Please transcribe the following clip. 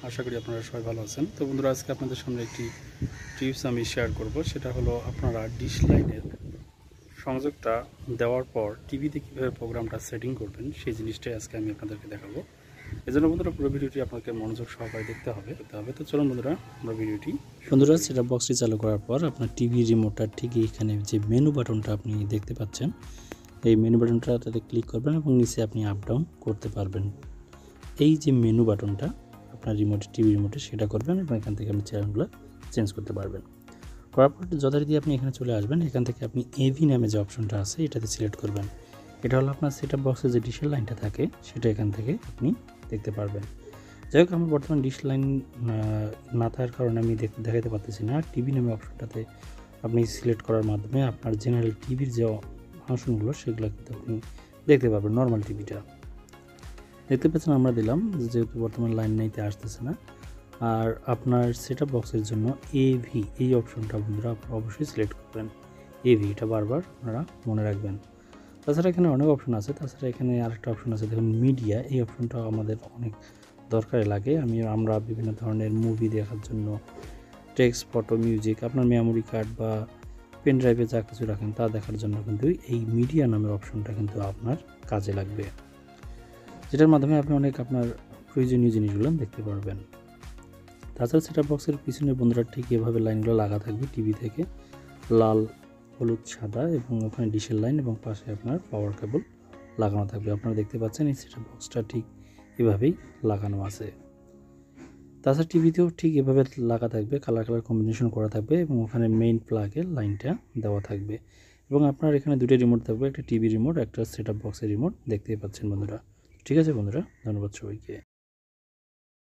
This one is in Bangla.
আশা করি আপনারা সবাই ভালো আছেন। তো বন্ধুরা, আজকে আপনাদের সামনে একটি টিপস আমি শেয়ার করব। সেটা হলো আপনারা ডিশ লাইনের সংযোগটা দেওয়ার পর টিভিতে কীভাবে প্রোগ্রামটা সেটিং করবেন সেই জিনিসটাই আজকে আমি আপনাদেরকে দেখাবো। এজন্য বন্ধুরা পুরো ভিডিওটি আপনাকে মনোযোগ সহকারে দেখতে হবে। তো চলুন বন্ধুরা, আমরা ভিডিওটি সেটআপ বক্সটি চালু করার পর আপনার টিভি রিমোটটা ঠিক এখানে যে মেনু বাটনটা আপনি দেখতে পাচ্ছেন, এই মেনু বাটনটাতে ক্লিক করবেন এবং নিচে আপনি আপ ডাউন করতে পারবেন। এই যে মেনু বাটনটা আপনার টিভি রিমোটে সেটা করবেন এবং এখান থেকে আপনি চ্যানেলগুলো চেঞ্জ করতে পারবেন। করার পর যথারীতি আপনি এখানে চলে আসবেন। এখান থেকে আপনি এভি নামে যে অপশনটা আছে এটাতে সিলেক্ট করবেন। এটা হলো আপনার সেটআপ বক্সে যে ডিশের লাইনটা থাকে সেটা এখান থেকে আপনি দেখতে পারবেন। যাই হোক, আমার বর্তমান ডিশ লাইন না থাকার কারণে আমি দেখাতে পারতেছি না। টিভি নামে অপশনটাতে আপনি সিলেক্ট করার মাধ্যমে আপনার জেনারেল টিভির যে ফাংশনগুলো সেগুলো কিন্তু আপনি দেখতে পারবেন। নর্মাল টিভিটা দেখতে পাচ্ছেন আমরা দিলাম, যেহেতু বর্তমান লাইন নাইতে আসতেছে না। আর আপনার সেটআপ বক্সের জন্য এভি এই অপশনটা বন্ধুরা অবশ্যই সিলেক্ট করবেন। এভি এটা বারবার আপনারা মনে রাখবেন। তাছাড়া এখানে অনেক অপশন আছে। তাছাড়া এখানে আরেকটা অপশন আছে, দেখুন মিডিয়া। এই অপশনটা আমাদের অনেক দরকারে লাগে। আমরা বিভিন্ন ধরনের মুভি দেখার জন্য টেক্সট, ফটো, মিউজিক, আপনার মেমোরি কার্ড বা পেন ড্রাইভে যা কিছু রাখেন তা দেখার জন্য কিন্তু এই মিডিয়া নামের অপশনটা কিন্তু আপনার কাজে লাগবে, যেটার মাধ্যমে আপনি অনেক আপনার প্রয়োজনীয় জিনিসগুলো দেখতে পারবেন। তাছাড়া সেটআপ বক্সের পিছনে বন্ধুরা ঠিক এভাবে লাইনগুলো লাগা থাকবে টিভি থেকে, লাল, হলুদ, সাদা, এবং ওখানে ডিশের লাইন এবং পাশে আপনার পাওয়ার কেবল লাগানো থাকবে। আপনারা দেখতে পাচ্ছেন এই সেটআপ বক্সটা ঠিক এভাবেই লাগানো আছে। তাছাড়া টিভিতেও ঠিক এভাবে লাগা থাকবে, কালার কম্বিনেশন করা থাকবে এবং ওখানে মেইন প্লাগের লাইনটা দেওয়া থাকবে। এবং আপনার এখানে দুটো রিমোট থাকবে, একটা টিভি রিমোট, একটা সেটআপ বক্সের রিমোট। দেখতেই পাচ্ছেন বন্ধুরা। ঠিক আছে বন্ধুরা, ধন্যবাদ সবাইকে।